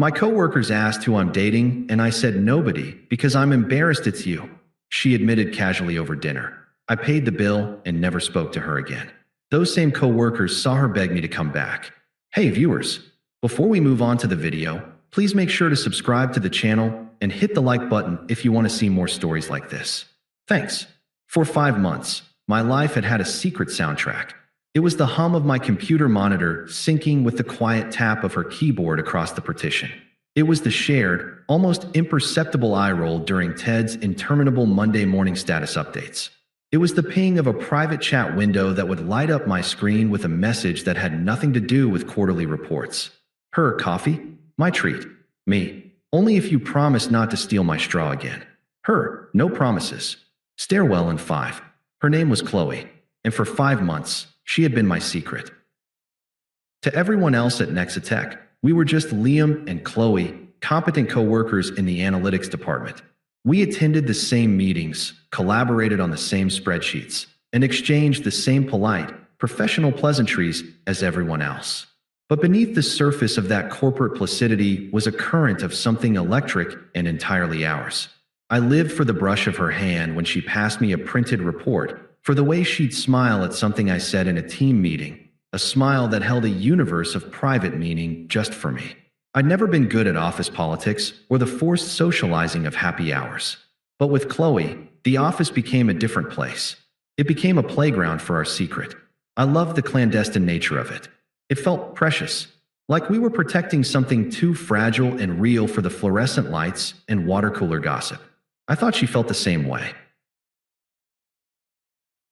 My coworkers asked who I'm dating, and I said nobody because I'm embarrassed it's you. She admitted casually over dinner. I paid the bill and never spoke to her again. Those same coworkers saw her beg me to come back. Hey viewers, before we move on to the video, please make sure to subscribe to the channel and hit the like button if you want to see more stories like this. Thanks. For 5 months, my life had had a secret soundtrack. It was the hum of my computer monitor syncing with the quiet tap of her keyboard across the partition. It was the shared, almost imperceptible eye roll during Ted's interminable Monday morning status updates. It was the ping of a private chat window that would light up my screen with a message that had nothing to do with quarterly reports. Her coffee? My treat. Me. Only if you promise not to steal my straw again. Her. No promises. Stairwell in 5. Her name was Qley, and for 5 months, she had been my secret. To everyone else at Nexatech, we were just Liam and Qley, competent co-workers in the analytics department. We attended the same meetings, collaborated on the same spreadsheets, and exchanged the same polite, professional pleasantries as everyone else. But beneath the surface of that corporate placidity was a current of something electric and entirely ours. I lived for the brush of her hand when she passed me a printed report, for the way she'd smile at something I said in a team meeting, a smile that held a universe of private meaning just for me. I'd never been good at office politics or the forced socializing of happy hours. But with Qley, the office became a different place. It became a playground for our secret. I loved the clandestine nature of it. It felt precious, like we were protecting something too fragile and real for the fluorescent lights and water cooler gossip. I thought she felt the same way.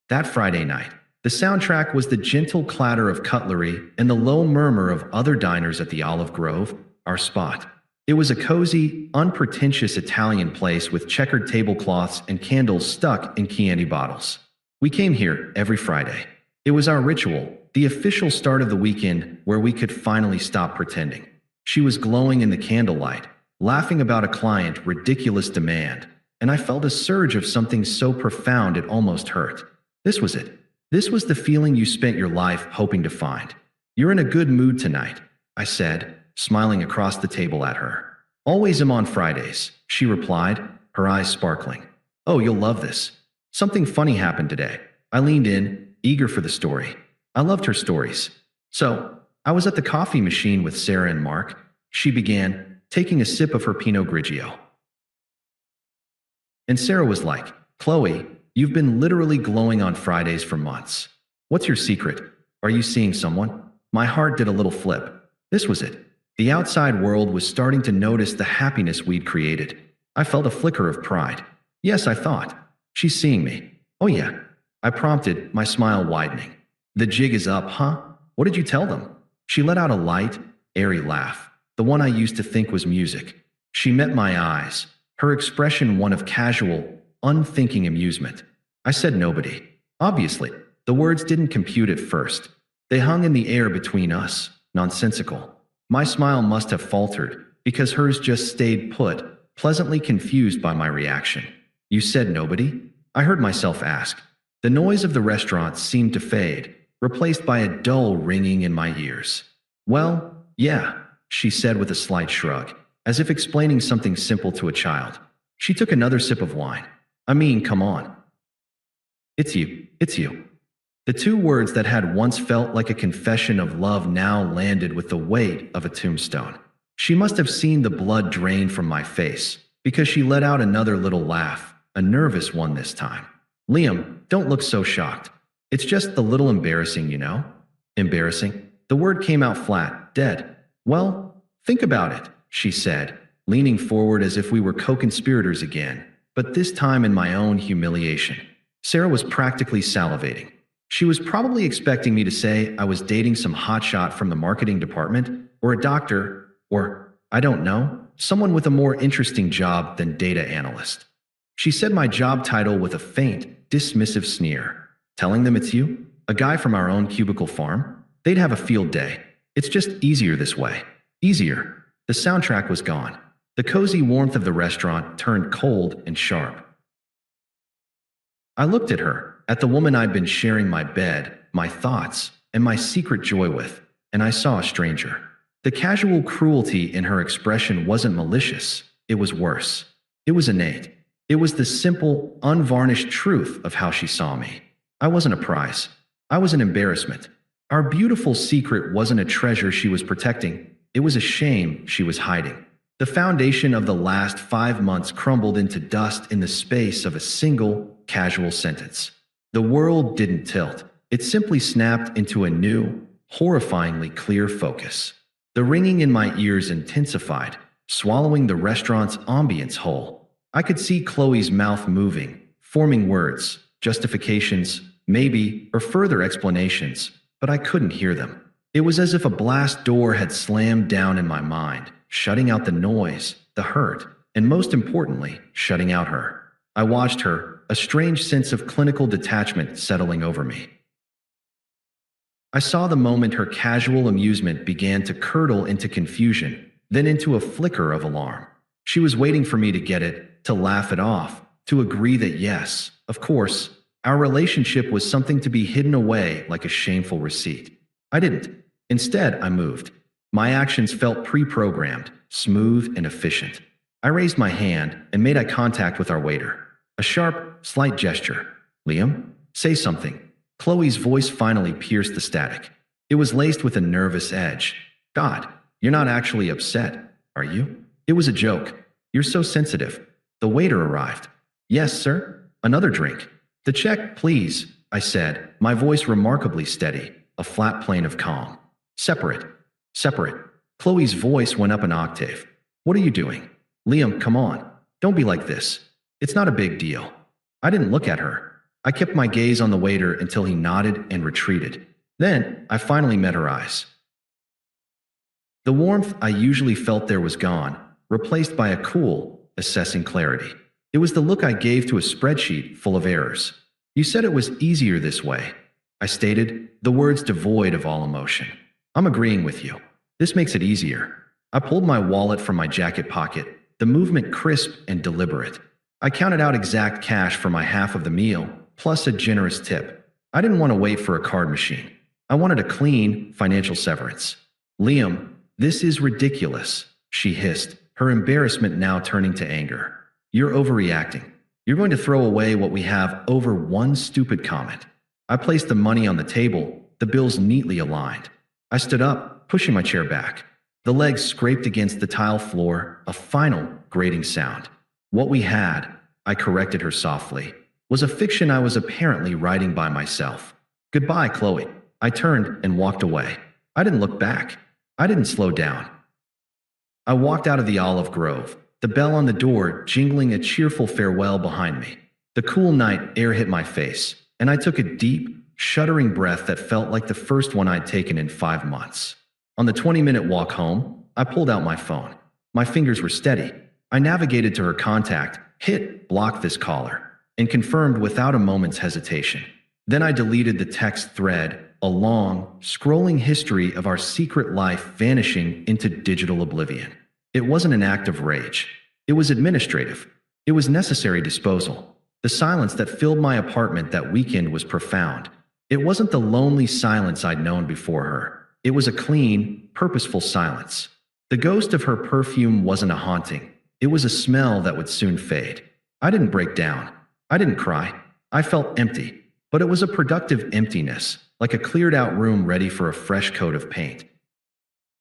That Friday night, the soundtrack was the gentle clatter of cutlery and the low murmur of other diners at the Olive Grove, our spot. It was a cozy, unpretentious Italian place with checkered tablecloths and candles stuck in Chianti bottles. We came here every Friday. It was our ritual, the official start of the weekend where we could finally stop pretending. She was glowing in the candlelight, laughing about a client ridiculous demand, and I felt a surge of something so profound it almost hurt. This was it. This was the feeling you spent your life hoping to find. You're in a good mood tonight, I said, smiling across the table at her. Always am on Fridays, she replied, her eyes sparkling. Oh, you'll love this. Something funny happened today. I leaned in, eager for the story. I loved her stories. So, I was at the coffee machine with Sarah and Mark, she began, taking a sip of her Pinot Grigio. And Sarah was like, Qley, you've been literally glowing on Fridays for months. What's your secret? Are you seeing someone? My heart did a little flip. This was it. The outside world was starting to notice the happiness we'd created. I felt a flicker of pride. Yes, I thought. She's seeing me. Oh yeah. I prompted, my smile widening. The jig is up, huh? What did you tell them? She let out a light, airy laugh, the one I used to think was music. She met my eyes, her expression one of casual, unthinking amusement. I said nobody. Obviously, the words didn't compute at first. They hung in the air between us, nonsensical. My smile must have faltered, because hers just stayed put, pleasantly confused by my reaction. You said nobody? I heard myself ask. The noise of the restaurant seemed to fade, replaced by a dull ringing in my ears. Well, yeah, she said with a slight shrug, as if explaining something simple to a child. She took another sip of wine. I mean, come on. It's you. It's you. The 2 words that had once felt like a confession of love now landed with the weight of a tombstone. She must have seen the blood drain from my face, because she let out another little laugh, a nervous one this time. Liam, don't look so shocked. It's just a little embarrassing, you know? Embarrassing? The word came out flat, dead. Well, think about it, she said, leaning forward as if we were co-conspirators again, but this time in my own humiliation. Sarah was practically salivating. She was probably expecting me to say I was dating some hotshot from the marketing department, or a doctor, or, I don't know, someone with a more interesting job than data analyst. She said my job title with a faint, dismissive sneer. Telling them it's you? A guy from our own cubicle farm? They'd have a field day. It's just easier this way. Easier. The soundtrack was gone. The cozy warmth of the restaurant turned cold and sharp. I looked at her, at the woman I'd been sharing my bed, my thoughts, and my secret joy with, and I saw a stranger. The casual cruelty in her expression wasn't malicious, it was worse. It was innate. It was the simple, unvarnished truth of how she saw me. I wasn't a prize. I was an embarrassment. Our beautiful secret wasn't a treasure she was protecting. It was a shame she was hiding. The foundation of the last 5 months crumbled into dust in the space of a single, casual sentence. The world didn't tilt. It simply snapped into a new, horrifyingly clear focus. The ringing in my ears intensified, swallowing the restaurant's ambience whole. I could see Qley's mouth moving, forming words, justifications, maybe, or further explanations, but I couldn't hear them. It was as if a blast door had slammed down in my mind, shutting out the noise, the hurt, and most importantly, shutting out her. I watched her, a strange sense of clinical detachment settling over me. I saw the moment her casual amusement began to curdle into confusion, then into a flicker of alarm. She was waiting for me to get it, to laugh it off, to agree that yes, of course, our relationship was something to be hidden away like a shameful receipt. I didn't. Instead, I moved. My actions felt pre-programmed, smooth and efficient. I raised my hand and made eye contact with our waiter. A sharp, slight gesture. "Liam, say something." Qley's voice finally pierced the static. It was laced with a nervous edge. "God, you're not actually upset, are you? It was a joke. You're so sensitive." The waiter arrived. "Yes, sir? Another drink." "The check, please," I said, my voice remarkably steady, a flat plane of calm. Separate. Qley's voice went up an octave. "What are you doing?" "Liam, come on. Don't be like this. It's not a big deal." I didn't look at her. I kept my gaze on the waiter until he nodded and retreated. Then, I finally met her eyes. The warmth I usually felt there was gone, replaced by a cool, assessing clarity. It was the look I gave to a spreadsheet full of errors. "You said it was easier this way," I stated, the words devoid of all emotion. "I'm agreeing with you. This makes it easier." I pulled my wallet from my jacket pocket, the movement crisp and deliberate. I counted out exact cash for my half of the meal, plus a generous tip. I didn't want to wait for a card machine. I wanted a clean, financial severance. "Liam, this is ridiculous," she hissed, her embarrassment now turning to anger. "You're overreacting. You're going to throw away what we have over one stupid comment." I placed the money on the table, the bills neatly aligned. I stood up, pushing my chair back. The legs scraped against the tile floor, a final, grating sound. "What we had," I corrected her softly, "was a fiction I was apparently writing by myself." "Goodbye, Qley." I turned and walked away. I didn't look back. I didn't slow down. I walked out of the olive grove, the bell on the door jingling a cheerful farewell behind me. The cool night air hit my face, and I took a deep, shuddering breath that felt like the first one I'd taken in 5 months. On the 20-minute walk home, I pulled out my phone. My fingers were steady. I navigated to her contact, hit block this caller, and confirmed without a moment's hesitation. Then I deleted the text thread, a long, scrolling history of our secret life vanishing into digital oblivion. It wasn't an act of rage. It was administrative. It was necessary disposal. The silence that filled my apartment that weekend was profound. It wasn't the lonely silence I'd known before her. It was a clean, purposeful silence. The ghost of her perfume wasn't a haunting. It was a smell that would soon fade. I didn't break down. I didn't cry. I felt empty. But it was a productive emptiness, like a cleared-out room ready for a fresh coat of paint.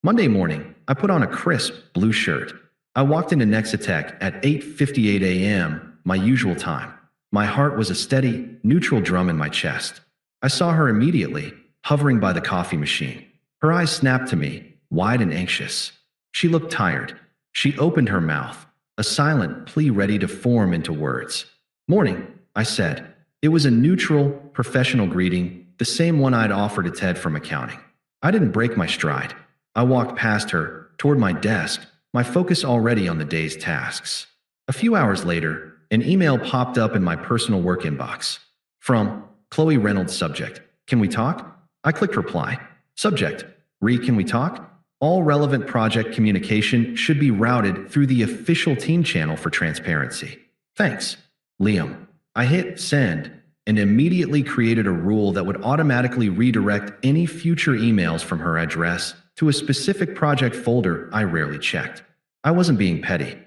Monday morning, I put on a crisp, blue shirt. I walked into Nexitech at 8:58 a.m., my usual time. My heart was a steady, neutral drum in my chest. I saw her immediately, hovering by the coffee machine. Her eyes snapped to me, wide and anxious. She looked tired. She opened her mouth, a silent plea ready to form into words. "Morning," I said. It was a neutral, professional greeting, the same one I'd offered to Ted from accounting. I didn't break my stride. I walked past her, toward my desk, my focus already on the day's tasks. A few hours later, an email popped up in my personal work inbox. From Qley Reynolds. Subject: "Can we talk?" I clicked reply. Subject: "Can we talk? All relevant project communication should be routed through the official team channel for transparency. Thanks, Liam." I hit send and immediately created a rule that would automatically redirect any future emails from her address to a specific project folder I rarely checked. I wasn't being petty.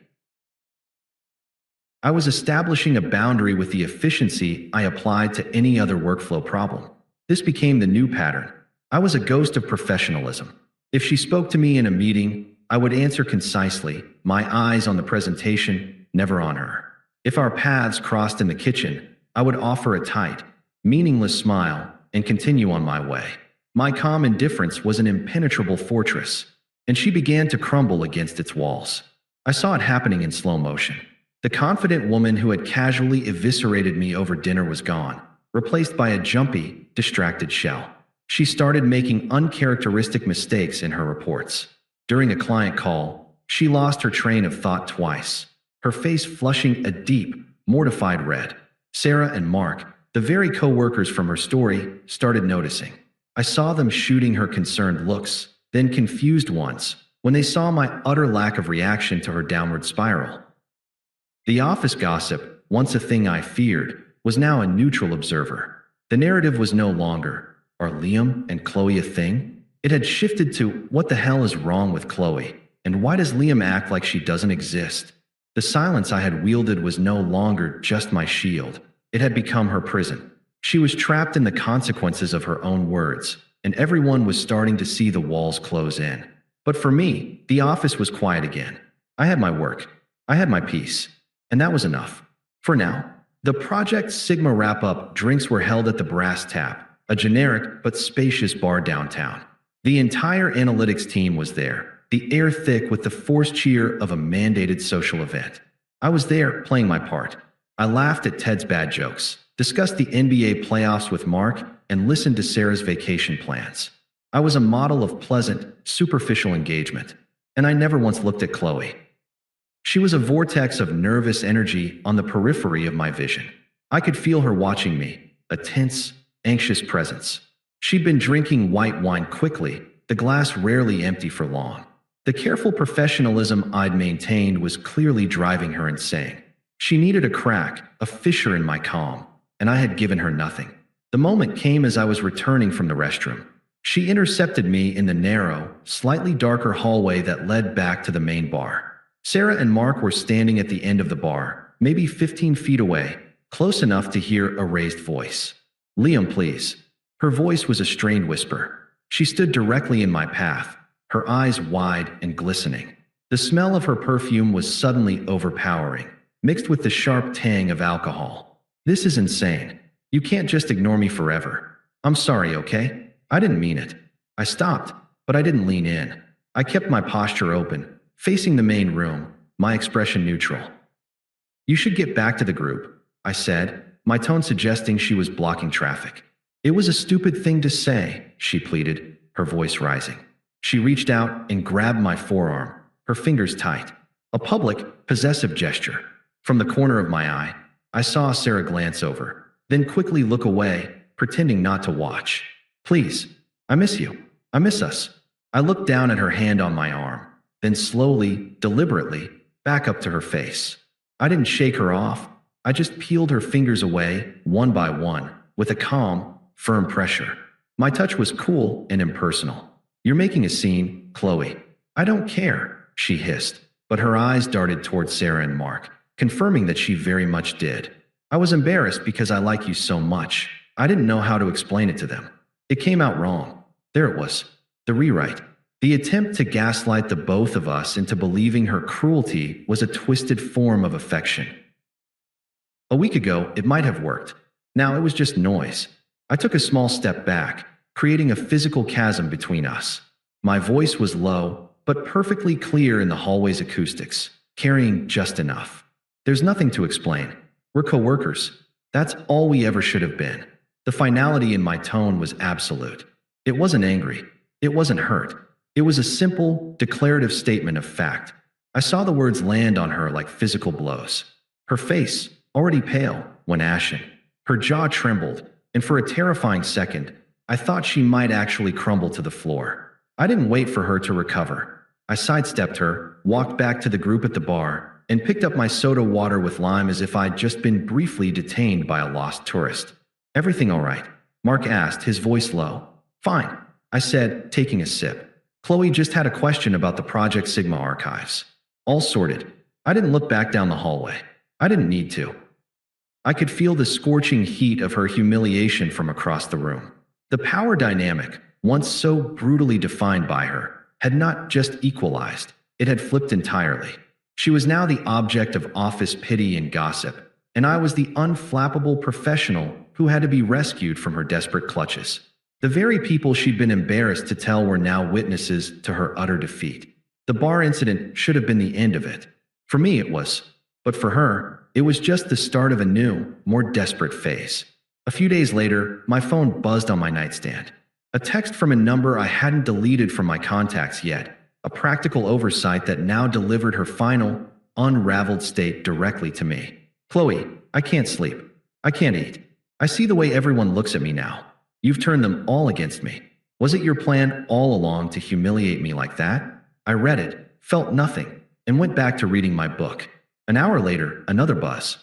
I was establishing a boundary with the efficiency I applied to any other workflow problem. This became the new pattern. I was a ghost of professionalism. If she spoke to me in a meeting, I would answer concisely, my eyes on the presentation, never on her. If our paths crossed in the kitchen, I would offer a tight, meaningless smile and continue on my way. My calm indifference was an impenetrable fortress, and she began to crumble against its walls. I saw it happening in slow motion. The confident woman who had casually eviscerated me over dinner was gone, replaced by a jumpy, distracted shell. She started making uncharacteristic mistakes in her reports. During a client call, she lost her train of thought twice, her face flushing a deep, mortified red. Sarah and Mark, the very co-workers from her story, started noticing. I saw them shooting her concerned looks, then confused ones, when they saw my utter lack of reaction to her downward spiral. The office gossip, once a thing I feared, was now a neutral observer. The narrative was no longer, "Are Liam and Qley a thing?" It had shifted to, "What the hell is wrong with Qley? And why does Liam act like she doesn't exist?" The silence I had wielded was no longer just my shield. It had become her prison. She was trapped in the consequences of her own words, and everyone was starting to see the walls close in. But for me, the office was quiet again. I had my work. I had my peace. And that was enough. For now. The Project Sigma wrap-up drinks were held at the Brass Tap, a generic but spacious bar downtown. The entire analytics team was there, the air thick with the forced cheer of a mandated social event. I was there, playing my part. I laughed at Ted's bad jokes, discussed the NBA playoffs with Mark, and listened to Sarah's vacation plans. I was a model of pleasant, superficial engagement, and I never once looked at Qley. She was a vortex of nervous energy on the periphery of my vision. I could feel her watching me, a tense, anxious presence. She'd been drinking white wine quickly, the glass rarely empty for long. The careful professionalism I'd maintained was clearly driving her insane. She needed a crack, a fissure in my calm, and I had given her nothing. The moment came as I was returning from the restroom. She intercepted me in the narrow, slightly darker hallway that led back to the main bar. Sarah and Mark were standing at the end of the bar, maybe 15 feet away, close enough to hear a raised voice. "Liam, please." Her voice was a strained whisper. She stood directly in my path, her eyes wide and glistening. The smell of her perfume was suddenly overpowering, mixed with the sharp tang of alcohol. "This is insane. You can't just ignore me forever. I'm sorry, okay? I didn't mean it." I stopped, but I didn't lean in. I kept my posture open, facing the main room, my expression neutral. "You should get back to the group," I said, my tone suggesting she was blocking traffic. "It was a stupid thing to say," she pleaded, her voice rising. She reached out and grabbed my forearm, her fingers tight. A public, possessive gesture. From the corner of my eye, I saw Sarah glance over, then quickly look away, pretending not to watch. "Please, I miss you. I miss us." I looked down at her hand on my arm, then slowly, deliberately, back up to her face. I didn't shake her off. I just peeled her fingers away, one by one, with a calm, firm pressure. My touch was cool and impersonal. "You're making a scene, Qley." "I don't care," she hissed, but her eyes darted toward Sarah and Mark, confirming that she very much did. I was embarrassed because I like you so much. I didn't know how to explain it to them. It came out wrong. There it was. The rewrite. The attempt to gaslight the both of us into believing her cruelty was a twisted form of affection. A week ago, it might have worked. Now it was just noise. I took a small step back, creating a physical chasm between us. My voice was low, but perfectly clear in the hallway's acoustics, carrying just enough. "There's nothing to explain. We're co-workers. That's all we ever should have been." The finality in my tone was absolute. It wasn't angry. It wasn't hurt. It was a simple, declarative statement of fact. I saw the words land on her like physical blows. Her face, already pale, went ashen. Her jaw trembled, and for a terrifying second, I thought she might actually crumble to the floor. I didn't wait for her to recover. I sidestepped her, walked back to the group at the bar, and picked up my soda water with lime as if I'd just been briefly detained by a lost tourist. "Everything all right?" Mark asked, his voice low. "Fine," I said, taking a sip. Chloe just had a question about the Project Sigma archives. All sorted. I didn't look back down the hallway. I didn't need to. I could feel the scorching heat of her humiliation from across the room. The power dynamic, once so brutally defined by her, had not just equalized, it had flipped entirely. She was now the object of office pity and gossip, and I was the unflappable professional who had to be rescued from her desperate clutches. The very people she'd been embarrassed to tell were now witnesses to her utter defeat. The bar incident should have been the end of it. For me, it was. But for her, it was just the start of a new, more desperate phase. A few days later, my phone buzzed on my nightstand. A text from a number I hadn't deleted from my contacts yet, a practical oversight that now delivered her final, unraveled state directly to me. Chloe, I can't sleep. I can't eat. I see the way everyone looks at me now. You've turned them all against me. Was it your plan all along to humiliate me like that? I read it, felt nothing, and went back to reading my book. An hour later, another buzz.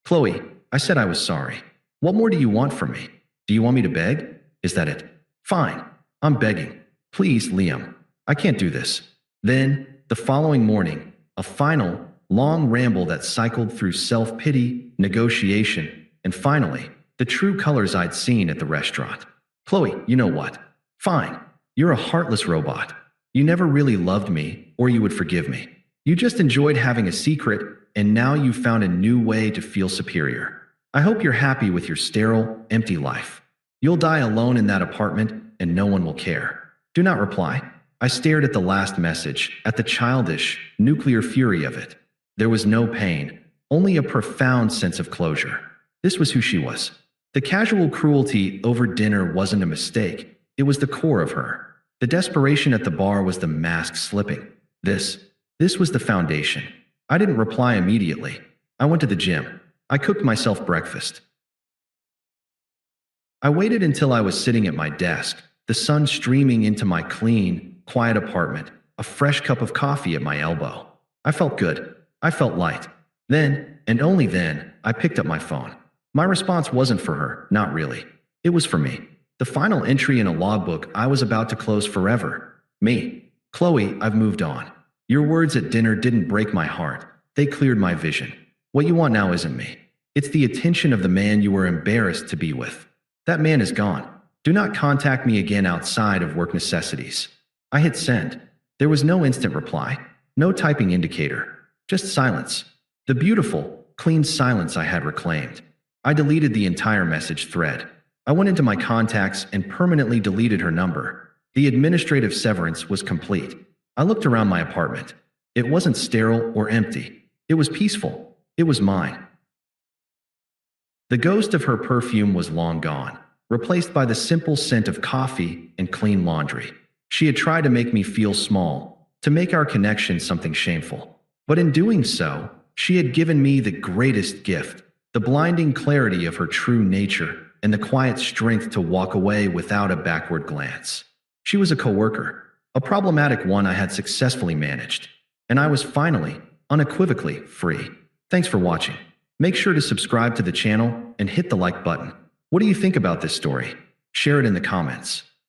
Chloe, I said I was sorry. What more do you want from me? Do you want me to beg? Is that it? Fine. I'm begging. Please, Liam. I can't do this. Then, the following morning, a final, long ramble that cycled through self-pity, negotiation, and finally, the true colors I'd seen at the restaurant. Chloe, you know what? Fine. You're a heartless robot. You never really loved me, or you would forgive me. You just enjoyed having a secret, and now you've found a new way to feel superior. I hope you're happy with your sterile, empty life. You'll die alone in that apartment, and no one will care. Do not reply. I stared at the last message, at the childish, nuclear fury of it. There was no pain, only a profound sense of closure. This was who she was. The casual cruelty over dinner wasn't a mistake. It was the core of her. The desperation at the bar was the mask slipping. This was the foundation. I didn't reply immediately. I went to the gym. I cooked myself breakfast. I waited until I was sitting at my desk, the sun streaming into my clean, quiet apartment, a fresh cup of coffee at my elbow. I felt good. I felt light. Then, and only then, I picked up my phone. My response wasn't for her, not really. It was for me. The final entry in a logbook I was about to close forever. Me. Chloe, I've moved on. Your words at dinner didn't break my heart. They cleared my vision. What you want now isn't me. It's the attention of the man you were embarrassed to be with. That man is gone. Do not contact me again outside of work necessities. I hit send. There was no instant reply, no typing indicator, just silence. The beautiful, clean silence I had reclaimed. I deleted the entire message thread. I went into my contacts and permanently deleted her number. The administrative severance was complete. I looked around my apartment. It wasn't sterile or empty. It was peaceful. It was mine. The ghost of her perfume was long gone, replaced by the simple scent of coffee and clean laundry. She had tried to make me feel small, to make our connection something shameful. But in doing so, she had given me the greatest gift, the blinding clarity of her true nature and the quiet strength to walk away without a backward glance. She was a coworker, a problematic one I had successfully managed, and I was finally, unequivocally free. Thanks for watching. Make sure to subscribe to the channel and hit the like button. What do you think about this story? Share it in the comments.